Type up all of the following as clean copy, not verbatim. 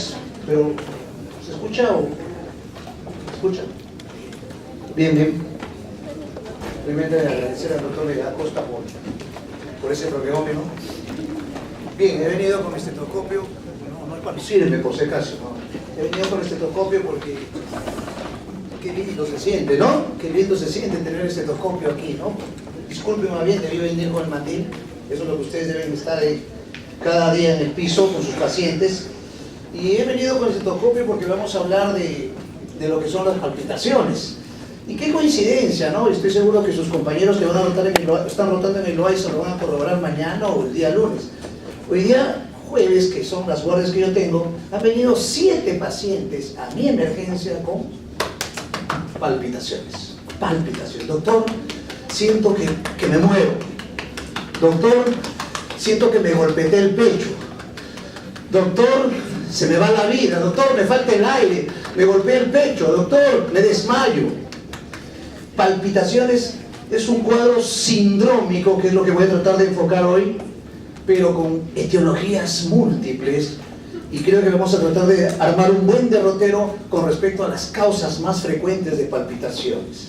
es, pero ¿se escucha o se escucha? Bien, bien. Primero agradecer al doctor Miguel Acosta por ese prolegómeno. Bien, he venido con estetoscopio, no es para sirve por si acaso, ¿no? He venido con estetoscopio porque qué lindo se siente, ¿no? Qué lindo se siente tener estetoscopio aquí, ¿no? Discúlpenme bien, debí venir con el mandil. Eso es lo que ustedes deben estar ahí cada día en el piso con sus pacientes. Y he venido con el estetoscopio porque vamos a hablar de lo que son las palpitaciones. Y qué coincidencia, ¿no? Estoy seguro que sus compañeros que están rotando en el Loaiza lo van a corroborar mañana o el día lunes. Hoy día, jueves, que son las guardias que yo tengo, han venido 7 pacientes a mi emergencia con palpitaciones. Palpitaciones. Doctor, siento que me muevo. Doctor, siento que me golpeé el pecho. Doctor, se me va la vida. Doctor, me falta el aire. Me golpeé el pecho. Doctor, me desmayo. Palpitaciones es un cuadro sindrómico, que es lo que voy a tratar de enfocar hoy, pero con etiologías múltiples, y creo que vamos a tratar de armar un buen derrotero con respecto a las causas más frecuentes de palpitaciones.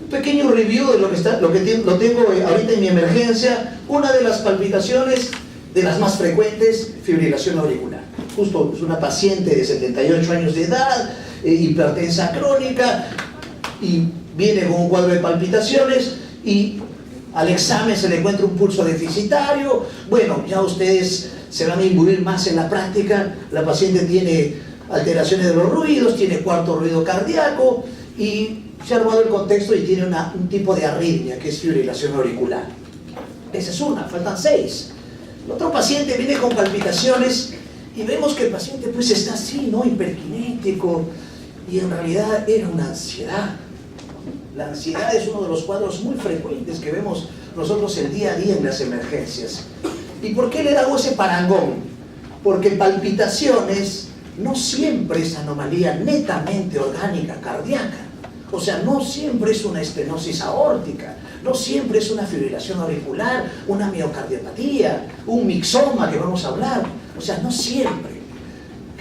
Un pequeño review de lo tengo ahorita en mi emergencia. Una de las palpitaciones, de las más frecuentes, fibrilación auricular. Justo es una paciente de 78 años de edad, hipertensa crónica, y viene con un cuadro de palpitaciones, y al examen se le encuentra un pulso deficitario. Bueno, ya ustedes se van a imbuir más en la práctica. La paciente tiene alteraciones de los ruidos, tiene cuarto ruido cardíaco, y se ha armado el contexto y tiene un tipo de arritmia que es fibrilación auricular. Esa es una, faltan 6. El otro paciente viene con palpitaciones y vemos que el paciente pues está así, ¿no? Hiperkinético, y en realidad era una ansiedad. La ansiedad es uno de los cuadros muy frecuentes que vemos nosotros el día a día en las emergencias. ¿Y por qué le hago ese parangón? Porque palpitaciones no siempre es anomalía netamente orgánica cardíaca. O sea, no siempre es una estenosis aórtica, no siempre es una fibrilación auricular, una miocardiopatía, un mixoma que vamos a hablar. O sea, no siempre.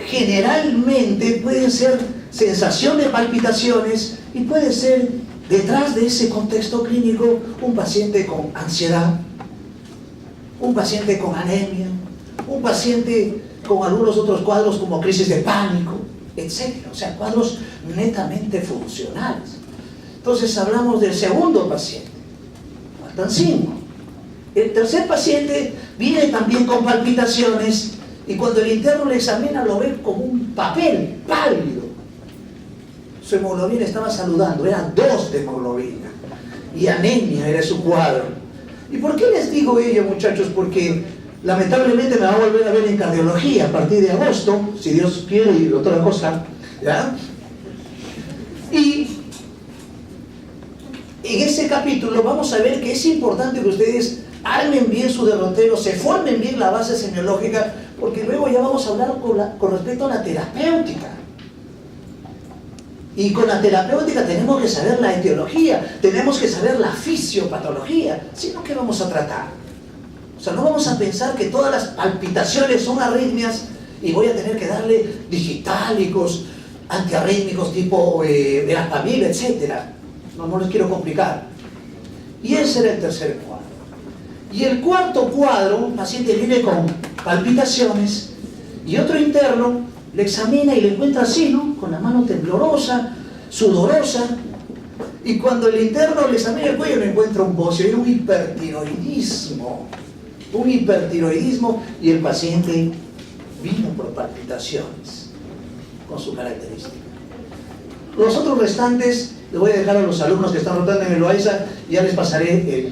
Generalmente pueden ser sensación de palpitaciones y puede ser detrás de ese contexto clínico un paciente con ansiedad, un paciente con anemia, un paciente con algunos otros cuadros como crisis de pánico, etc. O sea, cuadros netamente funcionales. Entonces hablamos del segundo paciente. Faltan 5. El tercer paciente viene también con palpitaciones, y cuando el interno le examina lo ve como un papel pálido. Su hemoglobina estaba saludando, eran 2 de hemoglobina, y anemia era su cuadro. ¿Y por qué les digo ello, muchachos? Porque lamentablemente me va a volver a ver en cardiología a partir de agosto, si Dios quiere y otra cosa, ¿ya? Y en ese capítulo vamos a ver que es importante que ustedes armen bien su derrotero, se formen bien la base semiológica, porque luego ya vamos a hablar con respecto a la terapéutica. Y con la terapéutica tenemos que saber la etiología, tenemos que saber la fisiopatología, sino que vamos a tratar. O sea, no vamos a pensar que todas las palpitaciones son arritmias y voy a tener que darle digitálicos, antiarrítmicos tipo verapamil, etc. No les quiero complicar. Y ese era el tercer cuadro. Y el cuarto cuadro, un paciente viene con palpitaciones y otro interno le examina y le encuentra así, ¿no? Con la mano temblorosa, sudorosa, y cuando el interno le examina el cuello le encuentra un bocio, era un hipertiroidismo, y el paciente vino por palpitaciones con su característica. Los otros restantes les voy a dejar a los alumnos que están rotando en el Loaiza, y ya les pasaré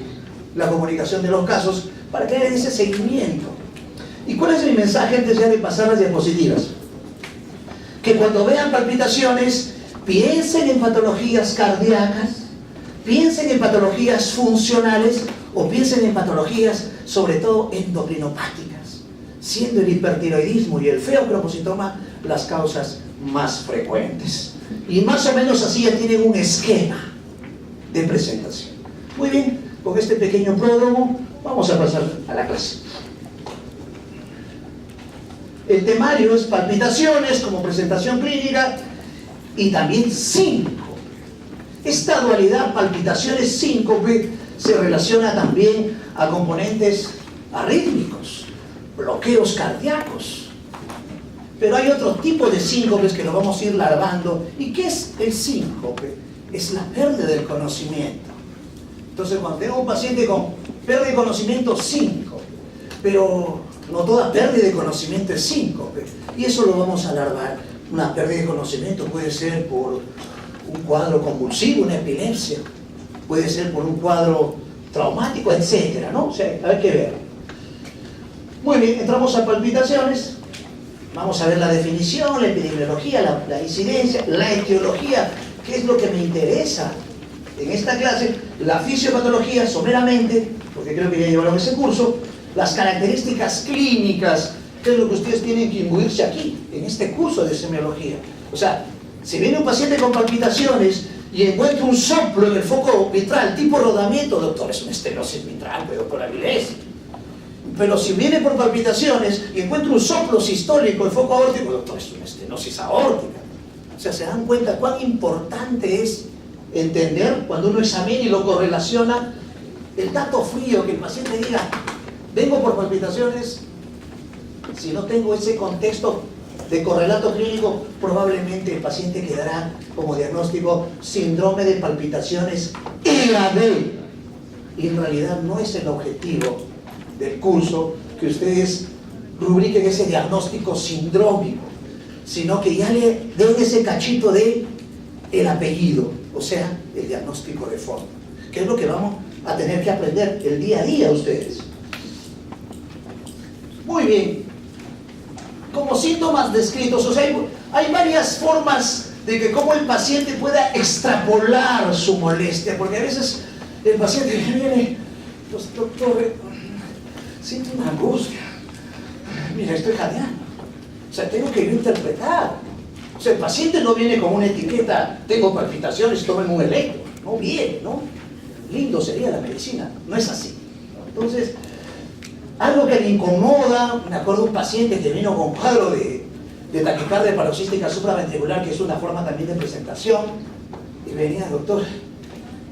la comunicación de los casos para que hagan ese seguimiento. ¿Y cuál es mi mensaje antes ya de pasar las diapositivas? Que cuando vean palpitaciones, piensen en patologías cardíacas, piensen en patologías funcionales, o piensen en patologías sobre todo endocrinopáticas, siendo el hipertiroidismo y el feocromocitoma las causas más frecuentes. Y más o menos así ya tienen un esquema de presentación. Muy bien, con este pequeño prólogo vamos a pasar a la clase. El temario es palpitaciones como presentación clínica y también síncope. Esta dualidad palpitaciones-síncope se relaciona también a componentes arrítmicos, bloqueos cardíacos. Pero hay otro tipo de síncopes que lo vamos a ir larvando. ¿Y qué es el síncope? Es la pérdida del conocimiento. Entonces, cuando tengo un paciente con pérdida de conocimiento, síncope. Pero no toda pérdida de conocimiento es síncope. Y eso lo vamos a larvar. Una pérdida de conocimiento puede ser por un cuadro convulsivo, una epilepsia. Puede ser por un cuadro traumático, etcétera, ¿no? O sea, hay que ver. Muy bien, entramos a palpitaciones. Vamos a ver la definición, la epidemiología, la incidencia, la etiología, qué es lo que me interesa en esta clase, la fisiopatología someramente, porque creo que ya llevaron ese curso, las características clínicas, qué es lo que ustedes tienen que imbuirse aquí, en este curso de semiología. O sea, si viene un paciente con palpitaciones y encuentra un soplo en el foco vitral, tipo rodamiento, doctor, es una estenosis mitral, pues, doctor Avilés. Pero si viene por palpitaciones y encuentra un soplo sistólico en el foco aórtico, doctor, es una estenosis aórtica. O sea, se dan cuenta cuán importante es entender cuando uno examina y lo correlaciona el dato frío, que el paciente diga, vengo por palpitaciones. Si no tengo ese contexto de correlato clínico, probablemente el paciente quedará como diagnóstico síndrome de palpitaciones EAD. Y en realidad no es el objetivo del curso que ustedes rubriquen ese diagnóstico sindrómico, sino que ya le den ese cachito de el apellido, o sea, el diagnóstico de forma, que es lo que vamos a tener que aprender el día a día ustedes. Muy bien, como síntomas descritos, o sea, hay varias formas de que cómo el paciente pueda extrapolar su molestia, porque a veces el paciente viene, pues doctor, siento una angustia, mira, estoy jadeando, o sea, tengo que yo interpretar. O sea, el paciente no viene con una etiqueta, tengo palpitaciones, tomen un electro, no viene, ¿no? Lindo sería la medicina, no es así. Entonces, algo que le incomoda, me acuerdo de un paciente que vino con cuadro de taquicardia paroxística supraventricular, que es una forma también de presentación, y venía, doctor,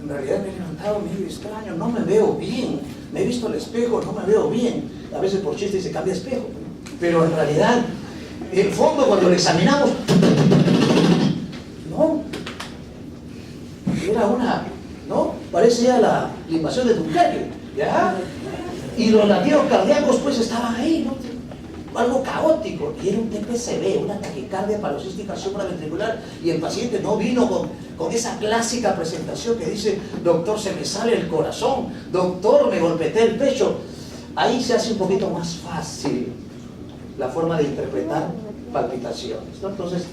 en realidad me he levantado medio extraño, no me veo bien, me he visto al espejo, no me veo bien, a veces por chiste se cambia espejo, pero en realidad, en fondo cuando lo examinamos, no, era una, ¿no? Parecía la invasión de Dunkerque, ¿ya? Y los latidos cardíacos pues estaban ahí, ¿no? Algo caótico, y era un TPCB, una taquicardia paroxística supraventricular, y el paciente no vino con esa clásica presentación que dice, doctor, se me sale el corazón, doctor, me golpeé el pecho. Ahí se hace un poquito más fácil la forma de interpretar palpitaciones, ¿no? Entonces,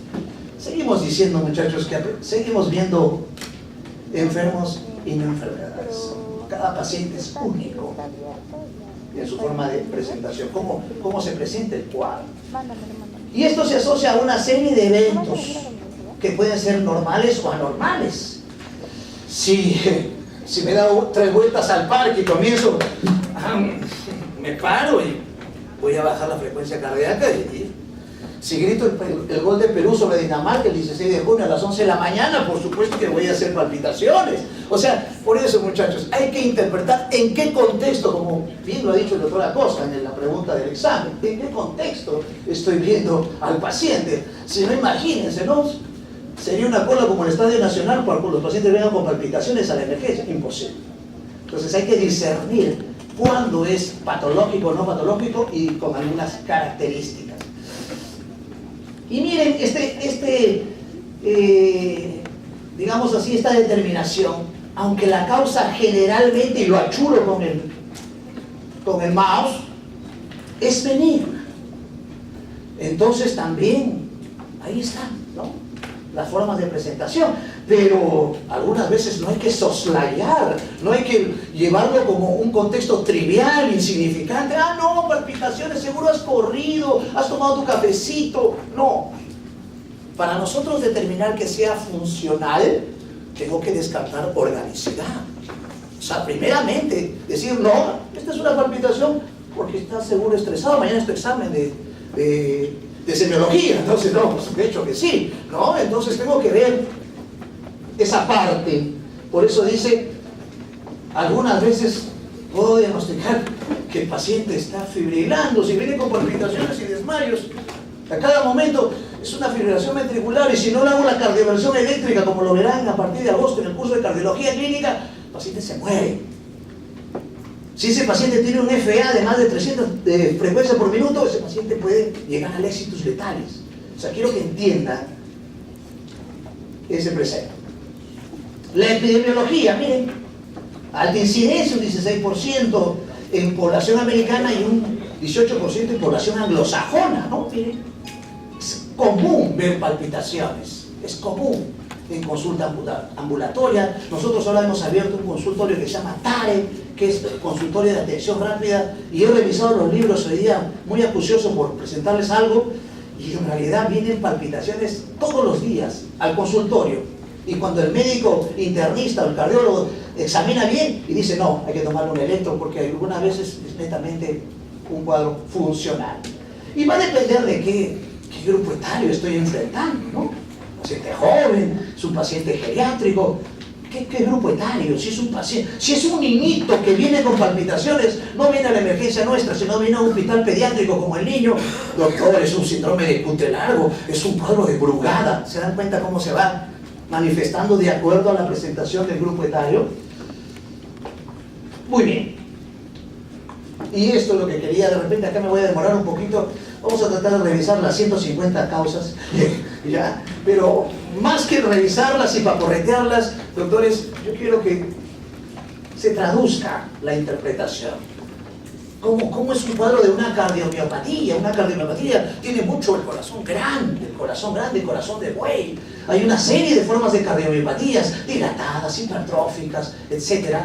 seguimos diciendo, muchachos, que seguimos viendo enfermos y no enfermedades. Cada paciente es único en su forma de presentación, cómo se presenta el cuadro. Y esto se asocia a una serie de eventos que pueden ser normales o anormales. Si me he dado 3 vueltas al parque y comienzo, me paro y voy a bajar la frecuencia cardíaca y si grito el gol de Perú sobre Dinamarca el 16 de junio a las 11 de la mañana, por supuesto que voy a hacer palpitaciones. O sea, por eso, muchachos, hay que interpretar en qué contexto, como bien lo ha dicho el doctor Acosta en la pregunta del examen, en qué contexto estoy viendo al paciente. Si no, imagínense, ¿no? Sería una cola como el Estadio Nacional para que los pacientes vengan con palpitaciones a la emergencia. Imposible. Entonces hay que discernir cuándo es patológico o no patológico y con algunas características. Y miren, digamos así, esta determinación, aunque la causa generalmente, y lo achuro con el mouse, es benigna. Entonces también, ahí están, ¿no?, las formas de presentación. Pero algunas veces no hay que soslayar, no hay que llevarlo como un contexto trivial, insignificante. Ah, no, palpitaciones, seguro has corrido, has tomado tu cafecito. No. Para nosotros determinar que sea funcional, tengo que descartar organicidad. O sea, primeramente, decir, no, esta es una palpitación porque estás seguro estresado, mañana es tu examen de semiología. Entonces, no, pues, de hecho que sí, ¿no? Entonces tengo que ver esa parte. Por eso dice, algunas veces puedo diagnosticar que el paciente está fibrilando, si viene con palpitaciones y desmayos. A cada momento es una fibrilación ventricular, y si no le hago la cardioversión eléctrica, como lo verán a partir de agosto en el curso de cardiología clínica, el paciente se muere. Si ese paciente tiene un FA de más de 300 de frecuencia por minuto, ese paciente puede llegar a éxitos letales. O sea, quiero que entiendan ese precepto. La epidemiología, miren, alta incidencia, un 16% en población americana y un 18% en población anglosajona, ¿no? Miren, es común ver palpitaciones, es común en consulta ambulatoria. Nosotros ahora hemos abierto un consultorio que se llama TARE, que es consultorio de atención rápida, y he revisado los libros hoy día muy acucioso por presentarles algo, y en realidad vienen palpitaciones todos los días al consultorio. Y cuando el médico internista o el cardiólogo examina bien y dice, no, hay que tomarle un electro porque algunas veces es netamente un cuadro funcional. Y va a depender de qué grupo etario estoy enfrentando, ¿no? Paciente joven, es un paciente geriátrico, ¿qué grupo etario? Si es un paciente, si es un niñito que viene con palpitaciones, no viene a la emergencia nuestra, sino viene a un hospital pediátrico como el niño, doctor, es un síndrome de Cute largo, es un cuadro de Brugada. ¿Se dan cuenta cómo se va manifestando de acuerdo a la presentación del grupo etario? Muy bien. Y esto es lo que quería. De repente acá me voy a demorar un poquito. Vamos a tratar de revisar las 150 causas, ¿ya? Pero más que revisarlas y paporretearlas, doctores, yo quiero que se traduzca la interpretación. ¿Cómo es un cuadro de una cardiomiopatía? Una cardiomiopatía tiene mucho el corazón grande, el corazón de buey. Hay una serie de formas de cardiomiopatías, dilatadas, hipertróficas, etc.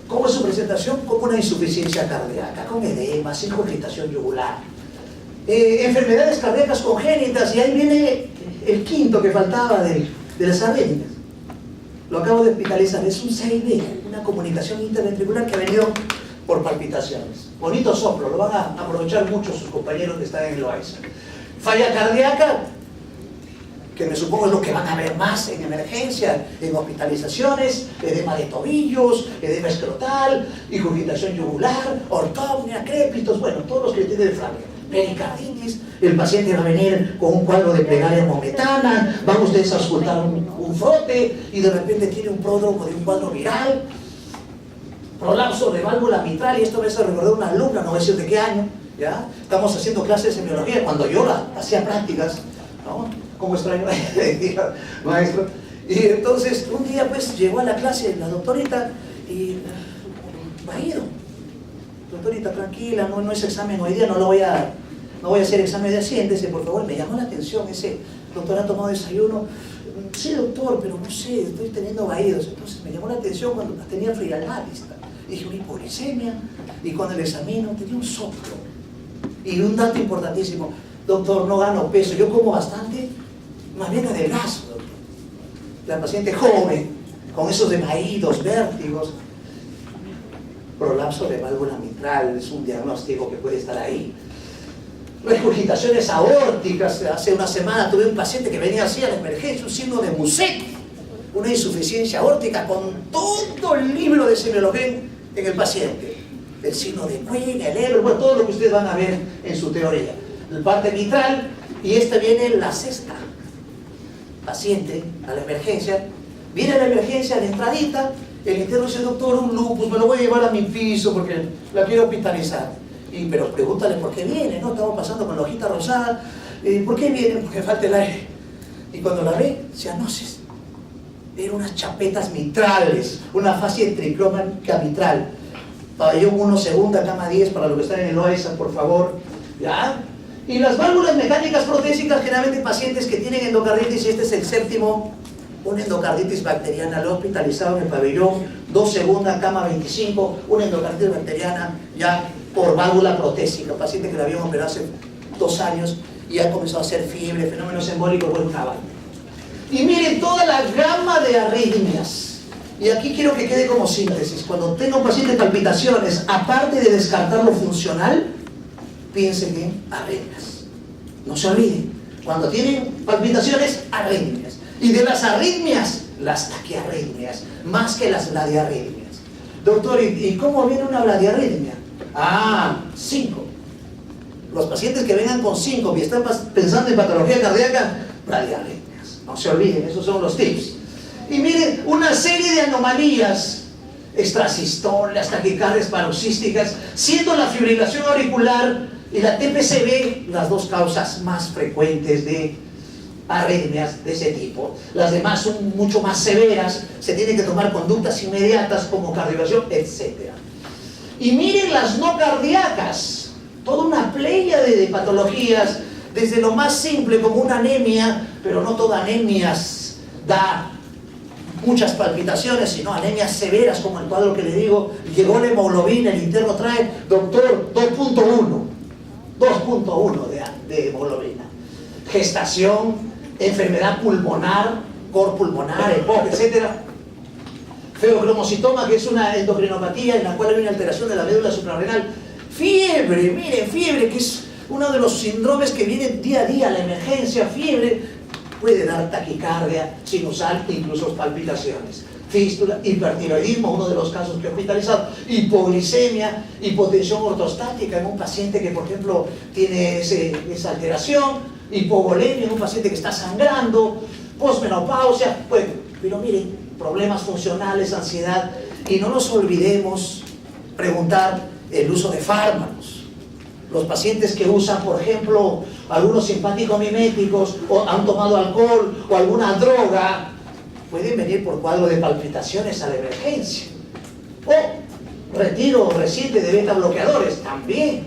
¿Cómo es su presentación? Como una insuficiencia cardíaca, con edema, sin congestión yugular. Enfermedades cardíacas congénitas, y ahí viene el quinto que faltaba de las arritmias. Lo acabo de hospitalizar, es un CID, una comunicación interventricular que ha venido por palpitaciones. Bonito soplo, lo van a aprovechar mucho sus compañeros que están en el OAISA. Falla cardíaca, que me supongo es lo que van a ver más en emergencia, en hospitalizaciones, edema de tobillos, edema escrotal, ingurgitación yugular, ortopnea, crépitos, bueno, todos los que tienen flavia. Pericarditis, el paciente va a venir con un cuadro de plegaria momentánea, van ustedes a auscultar un frote y de repente tiene un pródromo de un cuadro viral, prolapso de válvula mitral, y esto me hace recordar una alumna, no voy a decir de qué año, ¿ya? Estamos haciendo clases de semiología, cuando yo hacía prácticas, ¿no? ¿Cómo extraño? Maestro. Y entonces un día pues llegó a la clase la doctorita y va a ir. Doctorita, tranquila, no es examen hoy día, no voy a hacer examen de siéntese, por favor. Me llamó la atención ese, doctor, ¿ha tomado desayuno? Sí, doctor, pero no sé, estoy teniendo vaídos. Entonces me llamó la atención cuando tenía frialdad. Dije, una hipoglicemia, y cuando le examino tenía un soplo. Y un dato importantísimo, doctor, no gano peso, yo como bastante, más bien adelgazo, doctor. La paciente joven, con esos desvaídos, vértigos, prolapso de válvula mitral, es un diagnóstico que puede estar ahí. Regurgitaciones aórticas. Hace una semana tuve un paciente que venía así a la emergencia, un signo de Muset, una insuficiencia aórtica con todo el libro de semiología en el paciente. El signo de Quinn, el Eber, bueno, todo lo que ustedes van a ver en su teoría. El parte mitral, y esta viene la sexta paciente a la emergencia. Viene a la emergencia de entradita. El interno dice, doctor, un lupus, me lo voy a llevar a mi piso porque la quiero hospitalizar. Pero pregúntale por qué viene, ¿no? Estamos pasando con la hojita rosada. ¿Por qué viene? Porque falta el aire. Y cuando la ve, cianosis. Eran unas chapetas mitrales, una fascia tricrónica mitral. Pabellón 1, segunda, cama 10, para los que están en el OAISA, por favor. ¿Ya? Y las válvulas mecánicas protésicas, generalmente pacientes que tienen endocarditis, y este es el séptimo, una endocarditis bacteriana, lo he hospitalizado en el pabellón 2, segunda, cama 25, una endocarditis bacteriana ya por válvula protésica, paciente que la habían operado hace 2 años y ha comenzado a hacer fiebre, fenómenos embólicos, bueno, una válvula. Y miren toda la gama de arritmias. Y aquí quiero que quede como síntesis. Cuando tenga un paciente palpitaciones, aparte de descartar lo funcional, piensen en arritmias. No se olviden, cuando tienen palpitaciones, arritmias. Y de las arritmias, las taquiarritmias, más que las bradiarritmias. Doctor, ¿y cómo viene una bradiarritmia? 5. Los pacientes que vengan con 5 y están pensando en patología cardíaca, bradiarritmias. No se olviden, esos son los tips. Y miren, una serie de anomalías, extrasistolas, taquicardias paroxísticas, siendo la fibrilación auricular y la TPCB las dos causas más frecuentes de arritmias de ese tipo. Las demás son mucho más severas, se tienen que tomar conductas inmediatas como cardiovasión, etc. Y miren las no cardíacas, toda una pléyade de patologías, desde lo más simple como una anemia, pero no toda anemia da muchas palpitaciones, sino anemias severas como el cuadro que le digo, llegó la hemoglobina, el interno trae, doctor, 2.1 de hemoglobina. Gestación, enfermedad pulmonar, cor pulmonar, EPOC, etc. Feocromocitoma, que es una endocrinopatía en la cual hay una alteración de la médula suprarrenal. Fiebre, miren, fiebre, que es uno de los síndromes que viene día a día, la emergencia, fiebre, puede dar taquicardia sinusal, incluso palpitaciones. Fístula, hipertiroidismo, uno de los casos que he hospitalizado, hipoglicemia, hipotensión ortostática en un paciente que, por ejemplo, tiene esa alteración, hipovolemia en un paciente que está sangrando, posmenopausia, bueno, pero miren, problemas funcionales, ansiedad, y no nos olvidemos preguntar el uso de fármacos. Los pacientes que usan, por ejemplo, algunos simpático-miméticos, o han tomado alcohol o alguna droga, pueden venir por cuadro de palpitaciones a la emergencia. O retiro reciente de beta bloqueadores, también.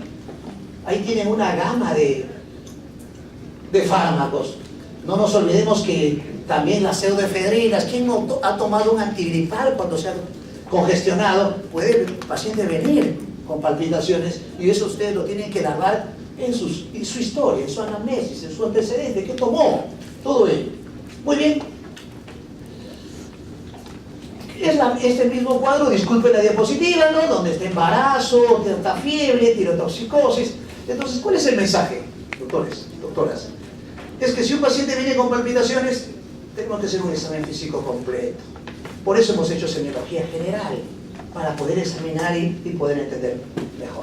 Ahí tienen una gama de fármacos. No nos olvidemos que también las pseudoefedrinas, ¿quién no ha tomado un antigripal cuando se ha congestionado? Puede el paciente venir con palpitaciones, y eso ustedes lo tienen que narrar en su historia, en su anamnesis, en su antecedente, ¿qué tomó? Todo ello. Muy bien. Es el mismo cuadro, disculpen la diapositiva, ¿no? Donde está embarazo, tanta fiebre, tirotoxicosis. Entonces, ¿cuál es el mensaje, doctores, doctoras? Es que si un paciente viene con palpitaciones, tenemos que hacer un examen físico completo. Por eso hemos hecho semiología general, para poder examinar y poder entender mejor.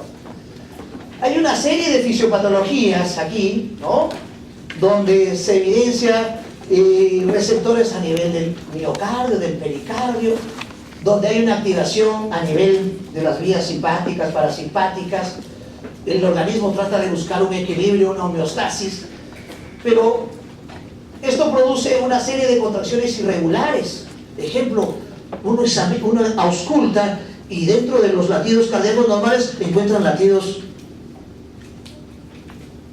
Hay una serie de fisiopatologías aquí, ¿no? Donde se evidencia receptores a nivel del miocardio, del pericardio, donde hay una activación a nivel de las vías simpáticas, parasimpáticas. El organismo trata de buscar un equilibrio, una homeostasis, pero esto produce una serie de contracciones irregulares. Ejemplo, uno ausculta y dentro de los latidos cardíacos normales encuentran latidos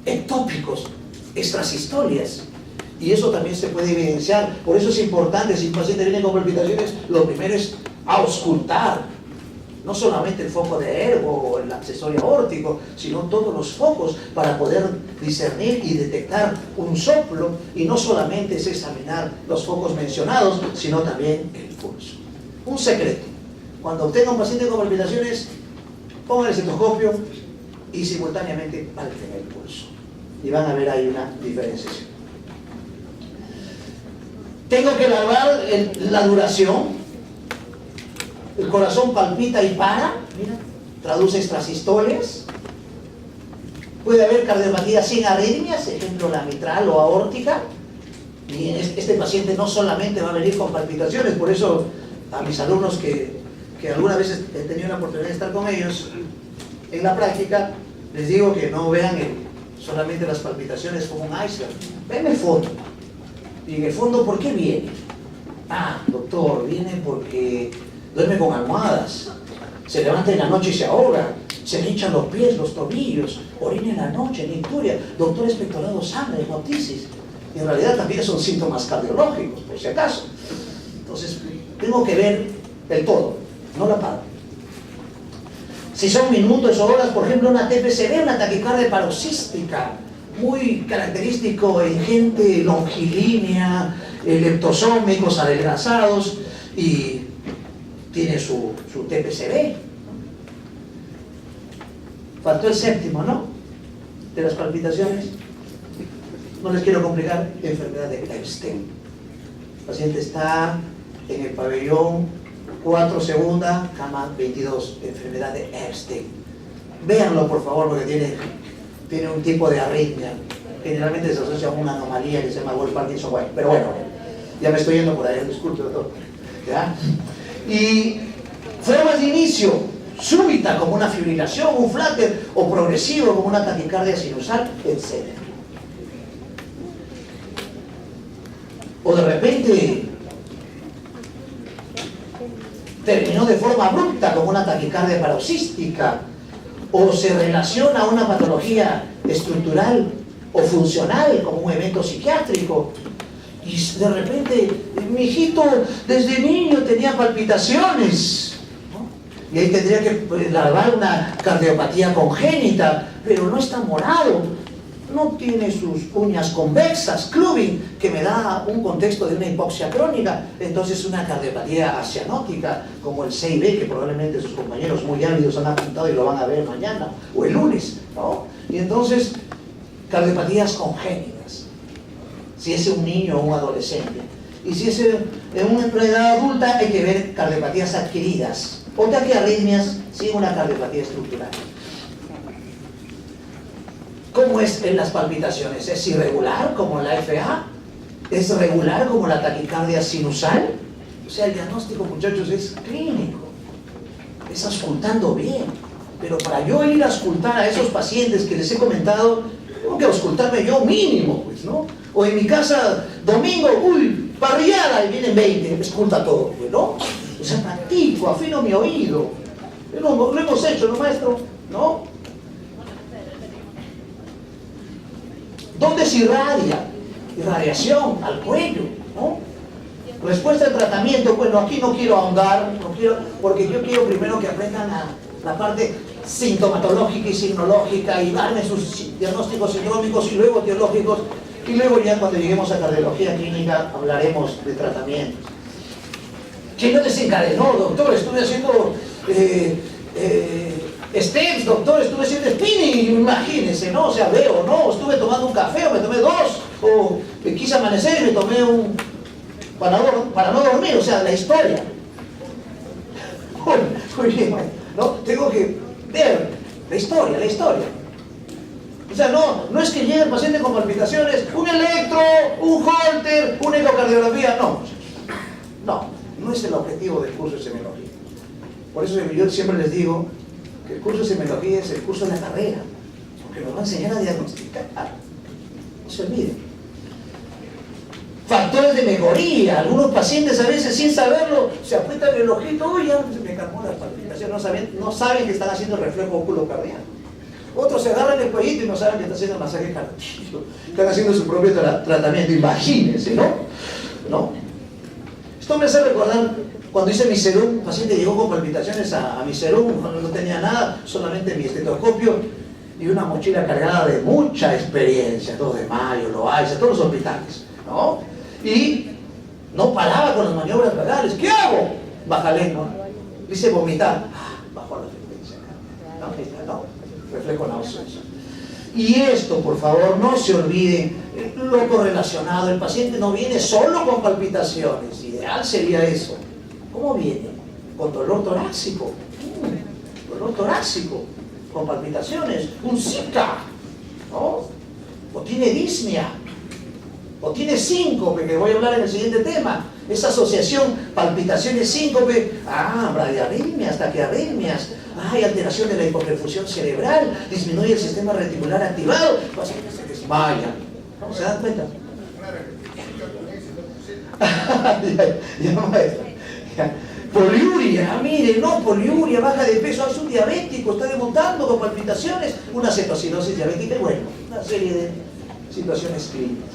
ectópicos, extrasistolias, y eso también se puede evidenciar. Por eso es importante, si un paciente viene con palpitaciones, lo primero es auscultar, no solamente el foco de ergo o el accesorio aórtico, sino todos los focos para poder discernir y detectar un soplo, y no solamente es examinar los focos mencionados, sino también el pulso. Un secreto: cuando obtenga un paciente con palpitaciones, pongan el estetoscopio y simultáneamente palpen el pulso, y van a ver ahí una diferenciación. Tengo que evaluar la duración. El corazón palpita y para, mira, traduce extrasistoles. Puede haber cardiopatía sin arritmias, ejemplo la mitral o aórtica. Y este paciente no solamente va a venir con palpitaciones, por eso a mis alumnos que algunas veces he tenido la oportunidad de estar con ellos en la práctica, les digo que no vean solamente las palpitaciones como un iceberg. Ven el fondo. Y en el fondo, ¿por qué viene? Doctor, viene porque duerme con almohadas, se levanta en la noche y se ahoga, se le hinchan los pies, los tobillos, orina en la noche, nicturia, doctor, expectorado sangre, hemoptisis. Y en realidad también son síntomas cardiológicos, por si acaso. Entonces, tengo que ver el todo, no la parte. Si son minutos o horas, por ejemplo, una TPCB, una taquicardia paroxística, muy característico en gente longilínea, leptosómicos, adelgazados, y tiene su TPCB. Faltó el séptimo, ¿no? De las palpitaciones. no les quiero complicar, enfermedad de Epstein. El paciente está en el pabellón 4 segunda, cama 22, enfermedad de Epstein. Véanlo por favor, porque tiene un tipo de arritmia. Generalmente se asocia a una anomalía que se llama Wolff-Parkinson-White. Pero bueno, ya me estoy yendo por ahí, disculpe doctor. ¿Ya? Y formas de inicio, súbita como una fibrilación, un flutter, o progresivo como una taquicardia sinusal, etc. O de repente terminó de forma abrupta como una taquicardia paroxística, o se relaciona a una patología estructural o funcional como un evento psiquiátrico. Y de repente, mi hijito desde niño tenía palpitaciones, ¿no? Y ahí tendría que larvar una cardiopatía congénita, pero no está morado, no tiene sus uñas convexas, clubbing, que me da un contexto de una hipoxia crónica, entonces una cardiopatía cianótica, como el CIB, que probablemente sus compañeros muy ávidos han apuntado y lo van a ver mañana o el lunes, ¿no? Y entonces, cardiopatías congénitas. Si es un niño o un adolescente. Y si es en una edad adulta, hay que ver cardiopatías adquiridas o taquiarritmias sin una cardiopatía estructural. ¿Cómo es en las palpitaciones? ¿Es irregular como la FA? ¿Es regular como la taquicardia sinusal? O sea, el diagnóstico, muchachos, es clínico. Es auscultando bien. Pero para yo ir a auscultar a esos pacientes que les he comentado, tengo que auscultarme yo mínimo, pues, ¿no? O en mi casa, domingo, uy, parrillada, y vienen 20, ausculta todo, pues, ¿no? O sea, practico, afino mi oído. Lo hemos hecho, ¿no, maestro? ¿No? ¿Dónde se irradia? Irradiación al cuello, ¿no? Respuesta al tratamiento, bueno, aquí no quiero ahondar, porque yo quiero primero que aprendan la parte sintomatológica y signológica y darme sus diagnósticos sindrómicos y luego etiológicos, y luego ya cuando lleguemos a cardiología clínica hablaremos de tratamientos. ¿Quién lo desencadenó, doctor? Estuve haciendo stents, doctor, estuve haciendo spinning, imagínense, ¿no? O sea, veo, ¿no? Estuve tomando un café o me tomé 2, o quise amanecer y me tomé un para no dormir, o sea, la historia. Muy bien, ¿no? Tengo que ver la historia. O sea, no es que llegue el paciente con palpitaciones, un electro, un Holter, una ecocardiografía, no es el objetivo del curso de semiología. Por eso yo siempre les digo que el curso de semiología es el curso de la carrera, porque nos va a enseñar a diagnosticar. No se olviden. Factores de mejoría. Algunos pacientes a veces sin saberlo se apretan el ojito, uy, ya se me calmó la palpitación, no saben que están haciendo reflejo oculocardiano. Otros se agarran el cuellito y no saben que están haciendo masaje cardíaco, están haciendo su propio tratamiento, imagínense, ¿no? Esto me hace recordar cuando hice mi serum, un paciente llegó con palpitaciones a mi serum, no tenía nada, solamente mi estetoscopio y una mochila cargada de mucha experiencia, todo de Mayo, Loaiza, todos los hospitales, ¿no? Y no paraba con las maniobras vagales. ¿Qué hago? Baja lengua. Dice vomitar. Bajó la frecuencia. ¿No? Reflejo nauseoso. Y esto, por favor, no se olviden lo correlacionado. El paciente no viene solo con palpitaciones. Ideal sería eso. ¿Cómo viene? Con dolor torácico. Dolor torácico. Con palpitaciones. Un Zika. ¿No? O tiene disnea. O tiene síncope, que voy a hablar en el siguiente tema. Esa asociación, palpitaciones, síncope, bradiarritmias, taquiarritmias, hay alteración de la hipoperfusión cerebral, disminuye el sistema reticular activado, el paciente se desmaya. ¿Se dan cuenta? Poliuria, mire, no, poliuria, baja de peso, es un diabético, está debutando con palpitaciones, una cetocidosis diabética y bueno, una serie de situaciones clínicas.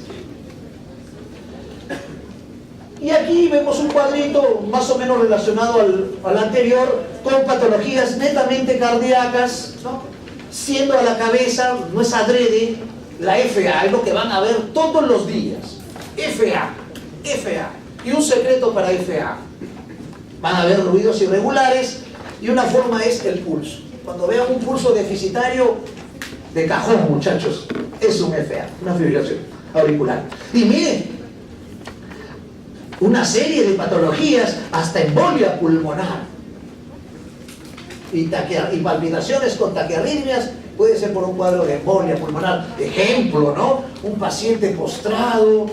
Y aquí vemos un cuadrito más o menos relacionado al anterior, con patologías netamente cardíacas, ¿no? Siendo a la cabeza, no es adrede, la FA, es lo que van a ver todos los días. FA. Y un secreto para FA. Van a ver ruidos irregulares y una forma es el pulso. Cuando vean un pulso deficitario, de cajón, muchachos, es un FA, una fibrilación. auricular. Y miren, una serie de patologías, hasta embolia pulmonar y palpitaciones con taquiarritmias, puede ser por un cuadro de embolia pulmonar. Ejemplo, ¿no? Un paciente postrado,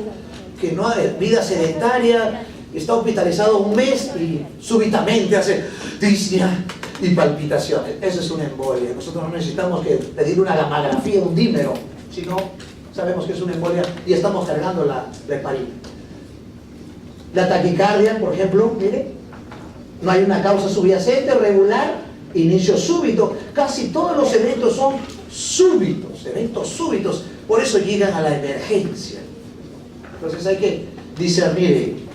que no ha vida sedentaria, está hospitalizado un mes y súbitamente hace disnea y palpitaciones. Eso es una embolia. Nosotros no necesitamos que pedir una gamografía, un dímero, sino sabemos que es una embolia y estamos cargando la heparina. La taquicardia, por ejemplo, mire, no hay una causa subyacente, regular, inicio súbito. Casi todos los eventos son súbitos, eventos súbitos, por eso llegan a la emergencia. Entonces hay que discernir.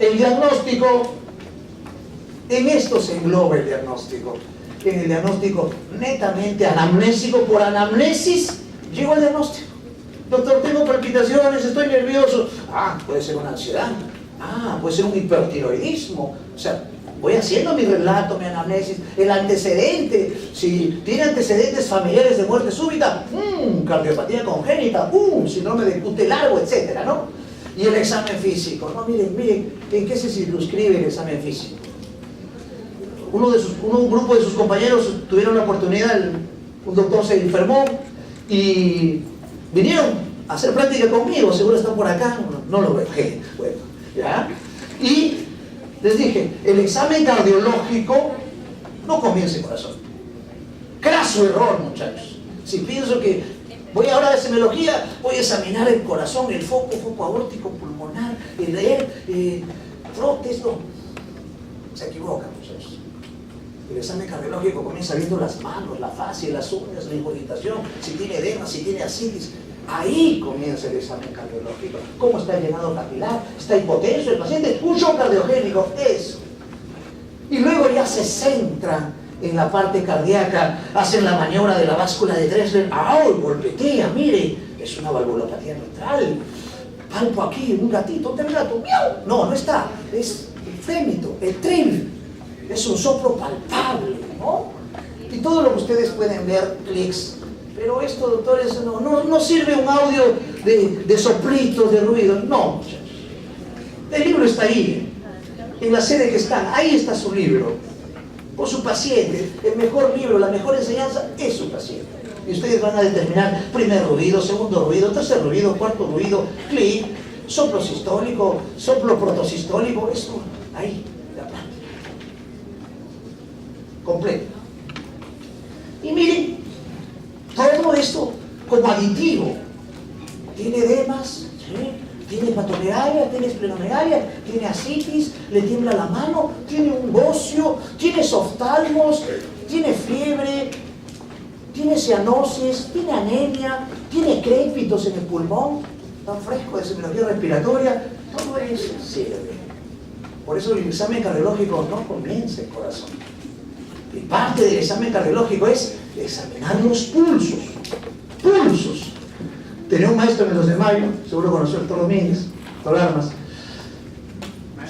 El diagnóstico, en esto se engloba el diagnóstico. En el diagnóstico netamente anamnésico, por anamnesis, llego al diagnóstico. Doctor, tengo palpitaciones, estoy nervioso. Ah, puede ser una ansiedad. Ah, puede ser un hipertiroidismo. O sea, voy haciendo mi relato, mi anamnesis, el antecedente. Si tiene antecedentes familiares de muerte súbita, cardiopatía congénita, síndrome de Cute largo, etcétera, ¿no? Y el examen físico. No, miren, ¿en qué se circunscribe el examen físico? Un grupo de sus compañeros tuvieron la oportunidad, un doctor se enfermó y vinieron a hacer práctica conmigo, seguro están por acá, no lo veo, bueno, ¿ya? Y les dije, el examen cardiológico no comience corazón. Craso error, muchachos. Si pienso que voy ahora a la semiología, voy a examinar el corazón, el foco aórtico pulmonar, el frotes, no. Se equivocan, muchachos. El examen cardiológico comienza viendo las manos, la fascia, las uñas, la ingurgitación, si tiene edema, si tiene ascitis. Ahí comienza el examen cardiológico. ¿Cómo está el llenado capilar? ¿Está hipotenso el paciente? Un shock cardiogénico, eso. Y luego ya se centra en la parte cardíaca, hacen la maniobra de la báscula de Dressler. ¡Ay, golpetea! Mire, es una valvulopatía mitral. Palpo aquí, un gatito, un gato. ¡Miau! No está. Es el fémito, el tril. Es un soplo palpable, ¿no? Y todo lo que ustedes pueden ver, clics. Pero esto, doctores, no sirve un audio de soplitos, de ruido. No, muchachos. El libro está ahí, en la sede que están. Ahí está su libro. Por su paciente. El mejor libro, la mejor enseñanza es su paciente. Y ustedes van a determinar primer ruido, segundo ruido, tercer ruido, cuarto ruido, clic, soplo sistólico, soplo protosistólico. Eso, ahí, la práctica. Completo. Y miren, todo esto como aditivo. Tiene edemas, ¿sí? Tiene hepatomegalia, tiene esplenomegalia, tiene ascitis, le tiembla la mano, tiene un bocio, tiene oftalmos, tiene fiebre, tiene cianosis, tiene anemia, tiene crépitos en el pulmón, tan fresco de semiología respiratoria. Todo eso sirve. Por eso el examen cardiológico no comienza el corazón. Y parte del examen cardiológico es examinar los pulsos. Pulsos. Tenía un maestro en el 2 de mayo, seguro conoció al doctor Domínguez, doctor Armas.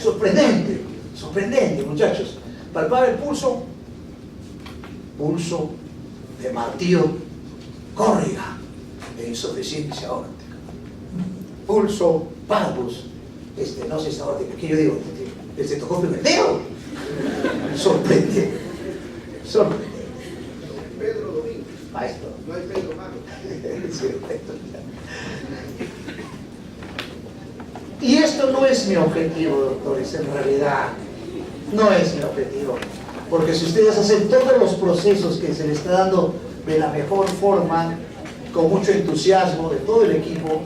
Sorprendente, muchachos. Palpaba el pulso de martillo córrega, de insuficiencia aórtica. Pulso parvus, estenosis aórtica. ¿Qué yo digo? ¿Se tocó el dedo? Sorprendente. Pedro Domínguez. Maestro. No hay Pedro Mago. Y esto no es mi objetivo, doctores, en realidad. No es mi objetivo. Porque si ustedes hacen todos los procesos que se les está dando de la mejor forma, con mucho entusiasmo de todo el equipo,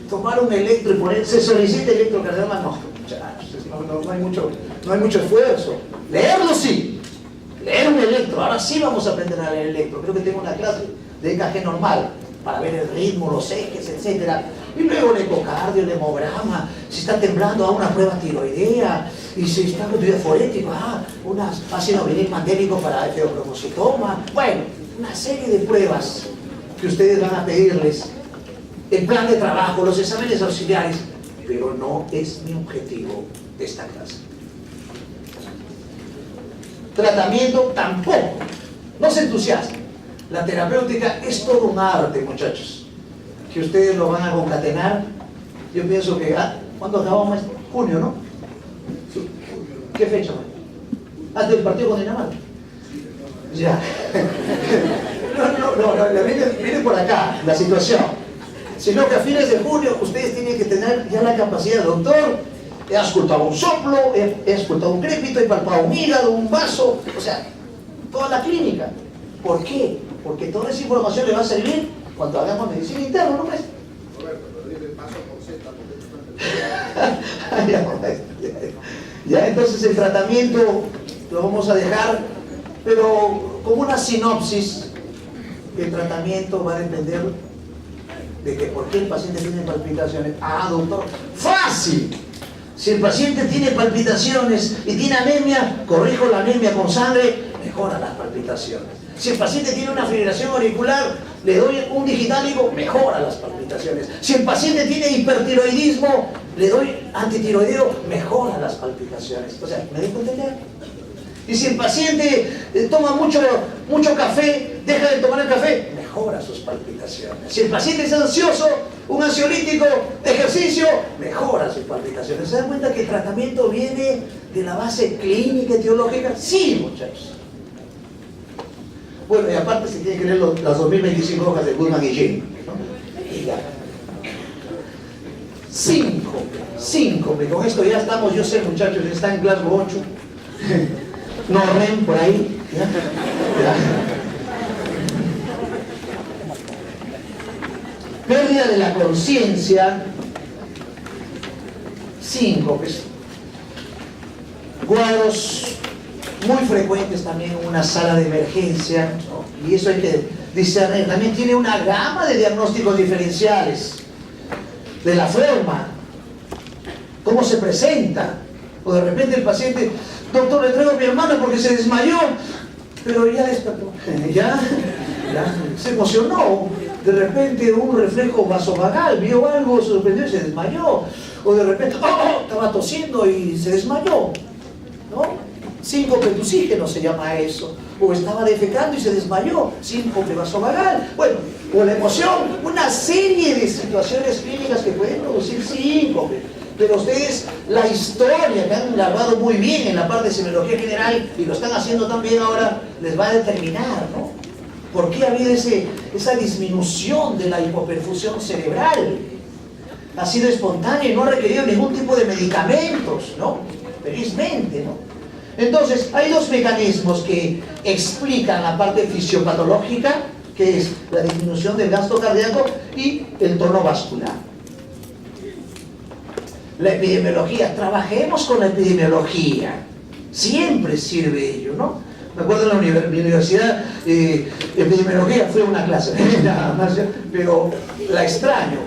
tomar un electro y poner, se solicita electrocardiograma, no hay mucho esfuerzo. Leerlo sí. Leer un electro, ahora sí vamos a aprender a leer electro. Creo que tengo una clase de EKG normal para ver el ritmo, los ejes, etc. Y luego el ecocardio, el hemograma, si está temblando, a una prueba tiroidea, y si está con diaforético, un ácido vinil mandélico para feocromocitoma. Bueno, una serie de pruebas que ustedes van a pedirles, el plan de trabajo, los exámenes auxiliares, pero no es mi objetivo de esta clase. Tratamiento tampoco. No se entusiasmen. La terapéutica es todo un arte, muchachos, que ustedes lo van a concatenar. Yo pienso que, ¿cuándo acabamos? Junio, ¿no? ¿Qué fecha? Antes del partido con Dinamarca. Ya. No, viene por acá la situación. Sino que a fines de junio ustedes tienen que tener ya la capacidad, doctor, he auscultado un soplo, he auscultado un crépito, he palpado un hígado, un vaso, o sea, toda la clínica. ¿Por qué? Porque toda esa información le va a servir cuando hagamos medicina interna, ¿no ves? Ya, entonces el tratamiento lo vamos a dejar, pero como una sinopsis. El tratamiento va a depender de que por qué el paciente tiene palpitaciones. Doctor, ¡fácil! Si el paciente tiene palpitaciones y tiene anemia, corrijo la anemia con sangre, mejora las palpitaciones. Si el paciente tiene una fibrilación auricular, le doy un digitálico, mejora las palpitaciones. Si el paciente tiene hipertiroidismo, le doy antitiroideo, mejora las palpitaciones. O sea, ¿me dejo entender? Y si el paciente toma mucho café, deja de tomar el café, mejora sus palpitaciones. Si el paciente es ansioso, un ansiolítico de ejercicio, mejora sus palpitaciones. ¿Se dan cuenta que el tratamiento viene de la base clínica y teológica? Sí, muchachos. Bueno, y aparte se tiene que leer las 2025 hojas de Goodman y Jane, ¿no? Y ya. Síncope. Con esto ya estamos, yo sé, muchachos, está en Glasgow 8. No REM por ahí. ¿Ya? Pérdida de la conciencia. Síncopes. Cuadros muy frecuentes también en una sala de emergencia, ¿no? Y eso hay que discernir. También tiene una gama de diagnósticos diferenciales de la forma, cómo se presenta. O de repente el paciente, doctor, le traigo a mi hermana porque se desmayó, pero ya despertó, ya se emocionó, de repente un reflejo vasovagal, vio algo, se sorprendió y se desmayó, o de repente estaba tosiendo y se desmayó, ¿no? Síncope de oxígeno se llama eso, o estaba defecando y se desmayó, síncope vasovagal, bueno, o la emoción, una serie de situaciones clínicas que pueden producir síncope. Pero ustedes, la historia que han grabado muy bien en la parte de semiología general, y lo están haciendo también ahora, les va a determinar, ¿no? ¿Por qué ha habido esa disminución de la hipoperfusión cerebral? Ha sido espontánea y no ha requerido ningún tipo de medicamentos, ¿no? Felizmente, ¿no? Entonces, hay dos mecanismos que explican la parte fisiopatológica, que es la disminución del gasto cardíaco y el tono vascular. La epidemiología, trabajemos con la epidemiología, siempre sirve ello, ¿no? Me acuerdo en la universidad, epidemiología fue una clase, nada más, pero la extraño,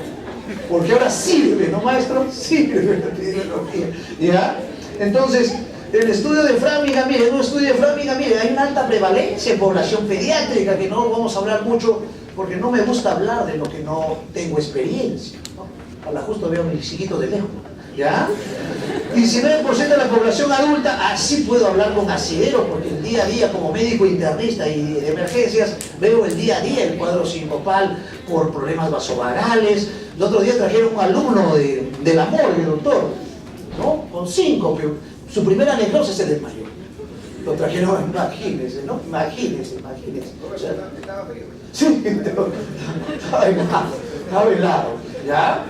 porque ahora sirve, ¿no, maestro? Sirve la epidemiología, ¿ya? Entonces, el estudio de Framingham, mire, hay una alta prevalencia en población pediátrica, que no vamos a hablar mucho, porque no me gusta hablar de lo que no tengo experiencia, ¿no? A la justo veo a mi chiquito de lejos, ¿ya? 19% de la población adulta, así puedo hablar con asidero, porque el día a día como médico internista y de emergencias veo el día a día el cuadro sincopal por problemas vasovagales. El otro día trajeron un alumno de la morgue, doctor, ¿no? Con síncope, su primera necrosis se desmayó. Lo trajeron, imagínense, ¿no? Imagínense. O sea, sí, estaba helado, ¿ya?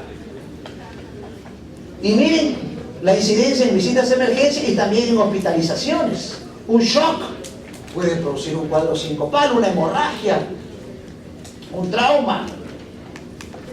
Y miren la incidencia en visitas de emergencia y también en hospitalizaciones. Un shock puede producir un cuadro sincopal, una hemorragia, un trauma.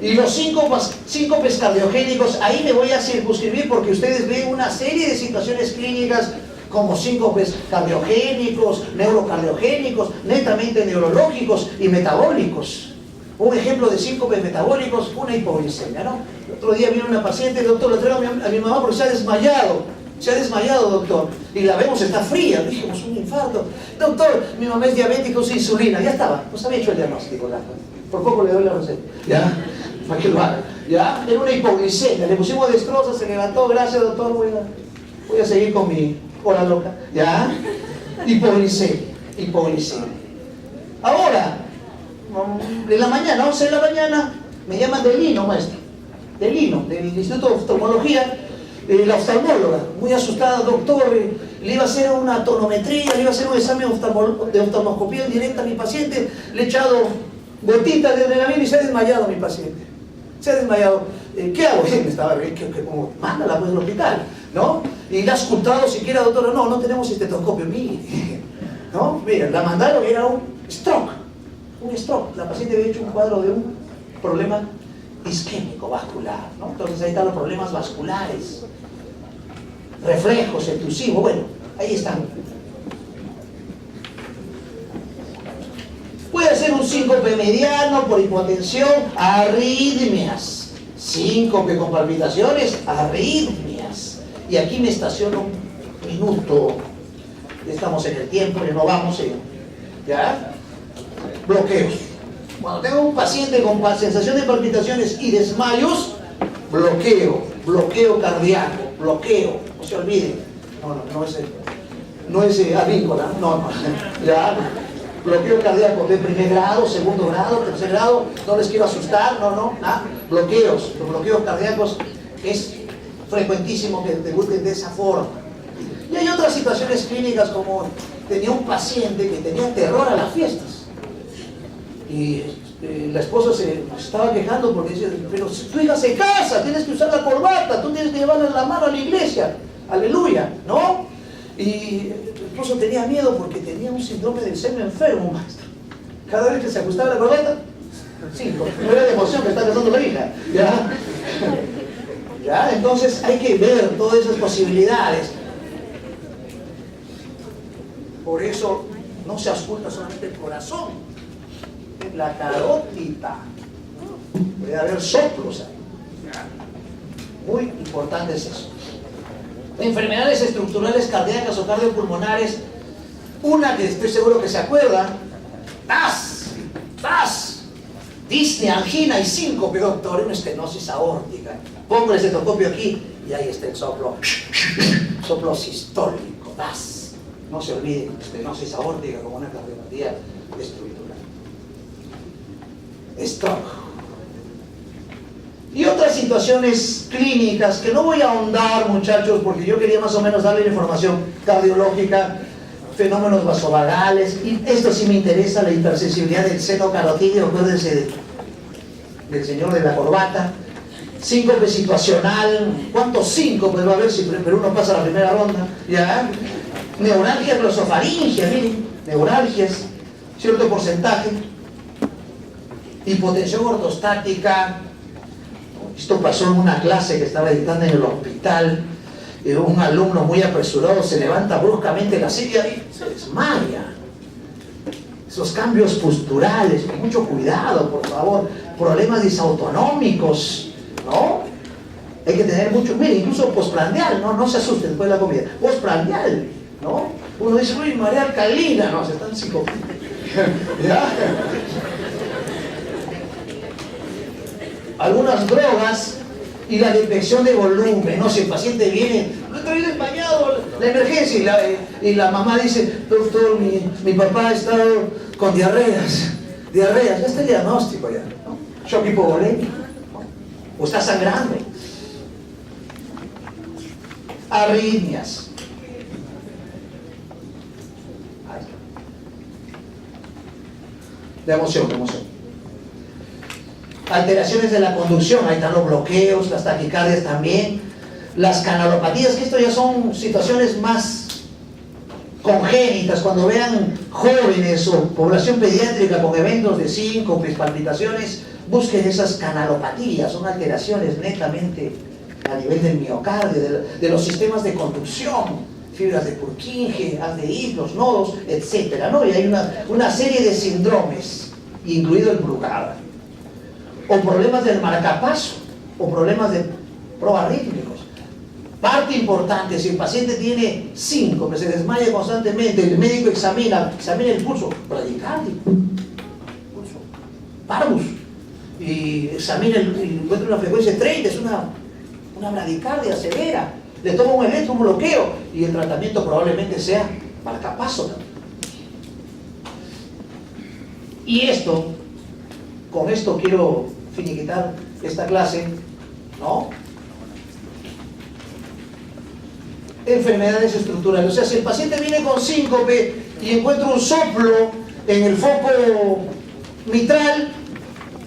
Y los síncopes cardiogénicos, ahí me voy a circunscribir porque ustedes ven una serie de situaciones clínicas como síncopes cardiogénicos, neurocardiogénicos, netamente neurológicos y metabólicos. Un ejemplo de síncopes metabólicos, una hipoglicemia, ¿no? El otro día vino una paciente, doctor, la traigo a mi mamá porque se ha desmayado, doctor, y la vemos, está fría, dijimos, un infarto. Doctor, mi mamá es diabética, usa insulina, ya estaba, nos había hecho el diagnóstico, por poco le doy la receta, ¿ya? Para que lo haga, ¿ya? Era una hipoglicemia, le pusimos destroza, se levantó, gracias doctor, voy a seguir con mi hora loca, ¿ya? Hipoglicemia. Ahora, en la mañana, 11 de la mañana, me llaman del Lino, maestro, del Lino, del Instituto de Oftalmología, la oftalmóloga, muy asustada, doctor, le iba a hacer una tonometría, le iba a hacer un examen de oftalmoscopía directa a mi paciente, le he echado gotitas de adrenalina y se ha desmayado mi paciente. Se ha desmayado. ¿Qué hago? Me estaba como, mándala pues al hospital, ¿no? Y la has ocultado siquiera, doctora, no tenemos estetoscopio, mire, ¿no? Mira, la mandaron, era un stroke. La paciente había hecho un cuadro de un problema isquémico vascular, ¿no? Entonces ahí están los problemas vasculares, reflejos, obtrusivos, bueno, ahí están. Puede ser un síncope mediano por hipotensión, arritmias, síncope con palpitaciones, arritmias. Y aquí me estaciono un minuto, estamos en el tiempo, ya no vamos, ¿ya? Bloqueos. Cuando tengo un paciente con sensación de palpitaciones y desmayos, bloqueo cardíaco, no se olviden, no es avícola, ya, bloqueo cardíaco de primer grado, segundo grado, tercer grado, no les quiero asustar, bloqueos, los bloqueos cardíacos es frecuentísimo que debuten de esa forma. Y hay otras situaciones clínicas como tenía un paciente que tenía terror a las fiestas. Y la esposa se estaba quejando porque decía, pero si tu hija se casa, tienes que usar la corbata, tú tienes que llevarle la mano a la iglesia, aleluya, ¿no? Y el esposo tenía miedo porque tenía un síndrome del seno enfermo, maestro. Cada vez que se ajustaba la corbata, sí, no era de emoción que está casando la hija, ¿ya? Entonces hay que ver todas esas posibilidades. Por eso no se ausculta solamente el corazón, la carótida, puede haber soplos ahí. Muy importante es eso. Enfermedades estructurales cardíacas o cardiopulmonares, una que estoy seguro que se acuerdan, TAS, disnea, angina y síncope, doctor, una estenosis aórtica. Pongo el estetoscopio aquí y ahí está el soplo sistólico, TAS. No se olviden, estenosis aórtica como una cardiopatía estructural. Stroke. Y otras situaciones clínicas que no voy a ahondar, muchachos, porque yo quería más o menos darle la información cardiológica, fenómenos vasovagales, y esto sí me interesa, la hipersensibilidad del seno carotídeo, acuérdense del señor de la corbata, síncope situacional, ¿cuántos síncopes va a haber si Perú no pasa la primera ronda? ¿Ya? Neuralgias glosofaringias, miren, neuralgias, cierto porcentaje. Hipotensión ortostática. Esto pasó en una clase que estaba dictando en el hospital. Un alumno muy apresurado se levanta bruscamente de la silla y se desmaya. Esos cambios posturales, con mucho cuidado, por favor. Problemas disautonómicos, ¿no? Hay que tener mucho, mire, incluso postprandial, no se asusten después de la comida. Postprandial, ¿no? Uno dice, uy, marea alcalina, no, se están psicopatando. ¿Ya? Algunas drogas y la detección de volumen, ¿no? Si el paciente viene, estoy desmayado, la emergencia, y la mamá dice, doctor, mi papá ha estado con diarreas, ya está el diagnóstico ya, ¿no? Shock hipovolémico, ¿no? O está sangrando. Arritmias. De emoción. Alteraciones de la conducción, ahí están los bloqueos, las taquicardias también, las canalopatías, que esto ya son situaciones más congénitas. Cuando vean jóvenes o población pediátrica con eventos de síncopes, palpitaciones, busquen esas canalopatías, son alteraciones netamente a nivel del miocardio, de los sistemas de conducción, fibras de Purkinje, haz de His, los nodos, etcétera, ¿no? Y hay una serie de síndromes, incluido el Brugada. O problemas del marcapaso, o problemas de proarrítmicos. Parte importante, si el paciente tiene síncope, se desmaya constantemente, el médico examina el pulso bradicárdico, pulso parvus, y examina y encuentra una frecuencia de 30, es una bradicardia severa, le toma un electro, un bloqueo, y el tratamiento probablemente sea marcapaso. Y esto con esto quiero finiquitar esta clase, ¿no? Enfermedades estructurales. O sea, si el paciente viene con síncope y encuentra un soplo en el foco mitral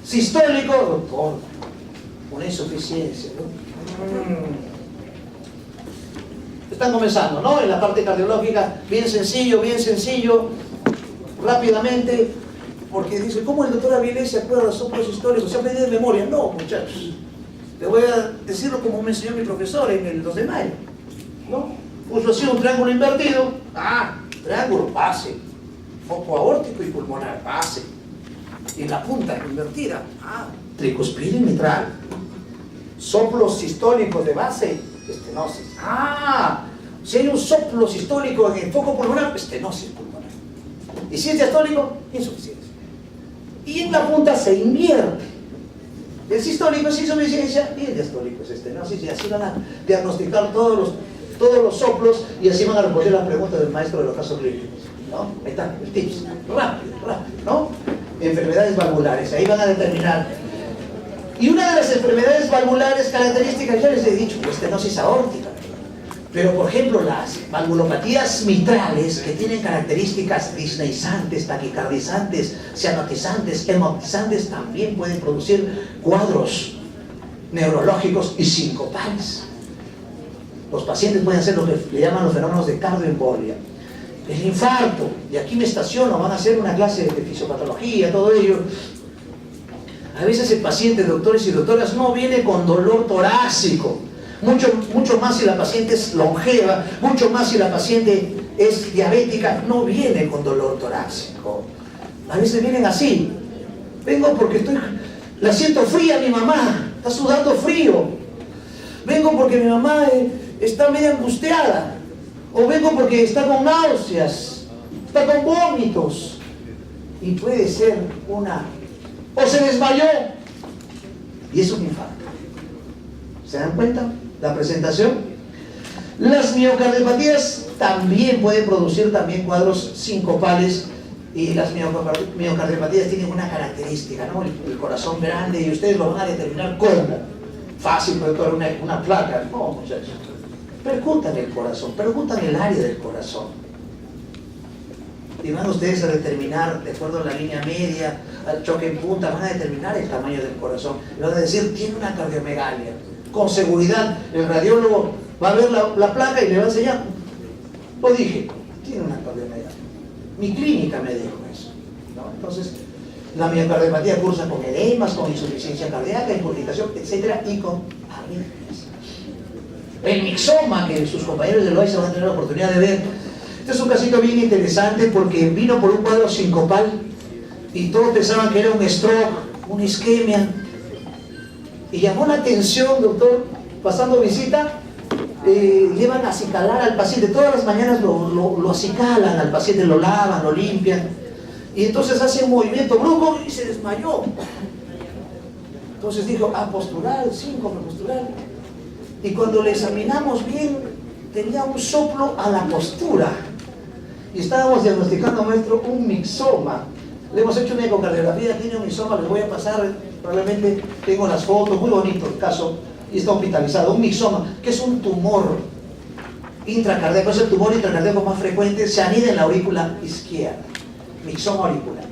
sistólico, doctor, una insuficiencia, ¿no? Están comenzando, ¿no? En la parte cardiológica, bien sencillo, rápidamente, porque dice, ¿cómo el doctor Avilés se acuerda de soplos históricos? ¿Se ha aprendido de memoria? No, muchachos. Te voy a decirlo como me enseñó mi profesor en el 2 de mayo, ¿no? Puso así un triángulo invertido. Triángulo, base. Foco aórtico y pulmonar, base. Y la punta invertida. Tricuspidio y mitral. Soplos sistólicos de base, estenosis. Si hay un soplo sistólico en el foco pulmonar, estenosis pulmonar. Y si es diastólico, insuficiencia. Y en la punta se invierte. El sistólico es insuficiencia y el diastólico es estenosis. Y así van a diagnosticar todos los soplos y así van a responder las preguntas del maestro de los casos clínicos, ¿no? Ahí está, el tips. Rápido, ¿no? Enfermedades valvulares, ahí van a determinar. Y una de las enfermedades valvulares características, ya les he dicho, estenosis aórtica. Pero, por ejemplo, las valvulopatías mitrales, que tienen características disneizantes, taquicardizantes, cianotizantes, hemotizantes, también pueden producir cuadros neurológicos y sincopales. Los pacientes pueden hacer lo que le llaman los fenómenos de cardioembolia. El infarto, y aquí me estaciono, van a hacer una clase de fisiopatología, todo ello. A veces el paciente, doctores y doctoras, no viene con dolor torácico. Mucho más si la paciente es longeva, mucho más si la paciente es diabética, no viene con dolor torácico. A veces vienen así. Vengo porque la siento fría mi mamá, está sudando frío. Vengo porque mi mamá está medio angustiada. O vengo porque está con náuseas, está con vómitos. Y puede ser o se desmayó. Y es un infarto. ¿Se dan cuenta? La presentación. Las miocardiopatías también pueden producir cuadros sincopales. Y las miocardiopatías tienen una característica, ¿no? El corazón grande, y ustedes lo van a determinar cómo. Fácil, doctor, una placa. No, muchachos. Percutan el corazón, percutan el área del corazón. Y van ustedes a determinar, de acuerdo a la línea media, al choque en punta, van a determinar el tamaño del corazón. Y van a decir, tiene una cardiomegalia. Con seguridad, el radiólogo va a ver la placa y le va a enseñar. Lo dije, tiene una cardiomegalia. Mi clínica me dijo eso, ¿no? Entonces, la miocardiopatía cursa con edemas, con insuficiencia cardíaca, incurgitación, etcétera, y con arritmias. El mixoma, que sus compañeros de Loaiza van a tener la oportunidad de ver. Este es un casito bien interesante porque vino por un cuadro sincopal y todos pensaban que era un stroke, una isquemia. Y llamó la atención, doctor, pasando visita, llevan a acicalar al paciente. Todas las mañanas lo acicalan al paciente, lo lavan, lo limpian. Y entonces hace un movimiento brusco y se desmayó. Entonces dijo, postural, síncope postural. Y cuando le examinamos bien, tenía un soplo a la postura. Y estábamos diagnosticando, maestro, un mixoma. Le hemos hecho una ecocardiografía, tiene un mixoma, les voy a pasar, probablemente tengo las fotos, muy bonito el caso, y está hospitalizado. Un mixoma, que es un tumor intracardíaco, es el tumor intracardíaco más frecuente, se anida en la aurícula izquierda. Mixoma auricular.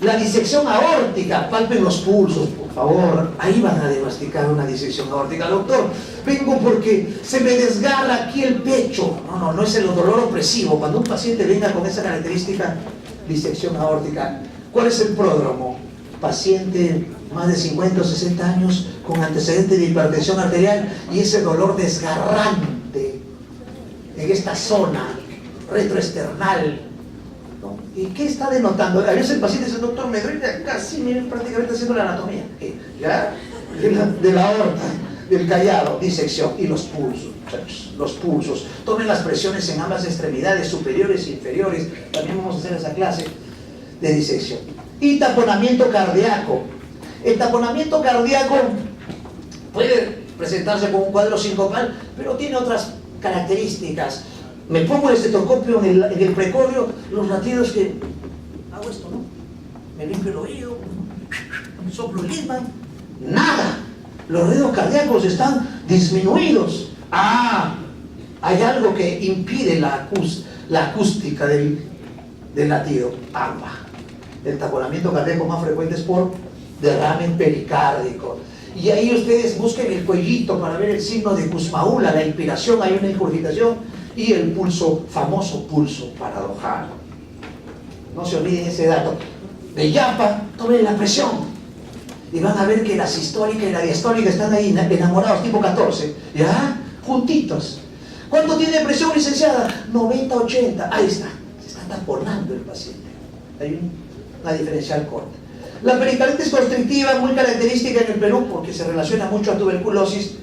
La disección aórtica, palpen los pulsos, por favor. Ahí van a diagnosticar una disección aórtica. Doctor, vengo porque se me desgarra aquí el pecho. No es el dolor opresivo. Cuando un paciente venga con esa característica, disección aórtica. ¿Cuál es el pródromo? Paciente más de 50 o 60 años con antecedente de hipertensión arterial y ese dolor desgarrante en esta zona retroesternal. ¿No? ¿Y qué está denotando? A veces el paciente dice, doctor, me duele acá, sí, prácticamente haciendo la anatomía. ¿Ya? De la aorta, del callado, disección. Y los pulsos, muchachos, los pulsos. Tomen las presiones en ambas extremidades, superiores e inferiores. También vamos a hacer esa clase de disección. Y taponamiento cardíaco. El taponamiento cardíaco puede presentarse como un cuadro sincopal, pero tiene otras características. Me pongo el estetoscopio en el precordio, los latidos que hago esto, ¿no? Me limpio el oído, soplo Lippmann, nada. Los ritmos cardíacos están disminuidos. Hay algo que impide la acústica del latido. Agua. El taponamiento cardíaco más frecuente es por derrame pericárdico. Y ahí ustedes busquen el cuellito para ver el signo de Kussmaul, la inspiración, hay una incurgitación, y el pulso, famoso pulso paradojal. No se olviden ese dato. De Yapa, tomen la presión. Y van a ver que la sistólica y la diastólica están ahí enamorados, tipo 14. ¿Ya? Juntitos. ¿Cuánto tiene presión, licenciada? 90-80. Ahí está. Se está taponando el paciente. Hay una diferencial corta. La pericarditis constrictiva, muy característica en el Perú porque se relaciona mucho a tuberculosis,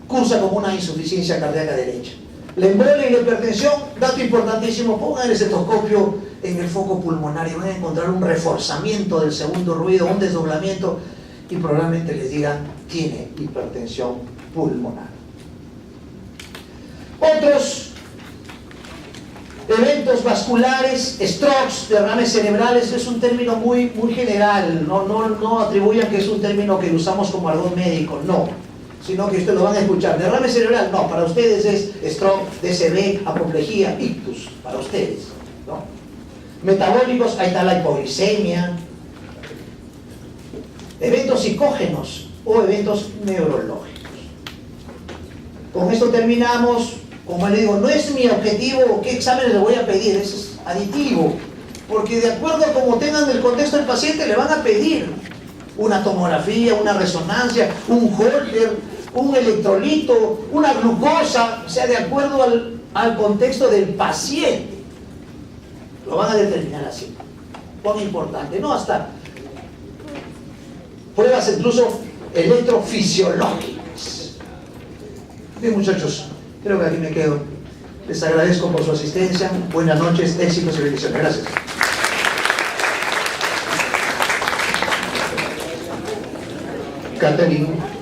cursa como una insuficiencia cardíaca derecha. La embolia y la hipertensión, dato importantísimo, pongan el estetoscopio en el foco pulmonar y van a encontrar un reforzamiento del segundo ruido, un desdoblamiento, y probablemente les digan, tiene hipertensión pulmonar. Otros eventos vasculares, strokes, derrames cerebrales, es un término muy general, no atribuyan que es un término que usamos como argot médico, no, sino que ustedes lo van a escuchar. Derrame cerebral, no, para ustedes es stroke, DCB, apoplejía, ictus, para ustedes, ¿no? Metabólicos, ahí está la hipoglicemia. Eventos psicógenos o eventos neurológicos. Con esto terminamos. Como le digo, no es mi objetivo qué exámenes le voy a pedir, eso es aditivo, porque de acuerdo a cómo tengan el contexto del paciente le van a pedir una tomografía, una resonancia, un Holter, un electrolito, una glucosa, o sea, de acuerdo al contexto del paciente. Lo van a determinar así. Muy importante, ¿no? Hasta pruebas incluso electrofisiológicas. Bien, muchachos. Creo que aquí me quedo. Les agradezco por su asistencia. Buenas noches, éxitos y bendiciones. Gracias. Catherine.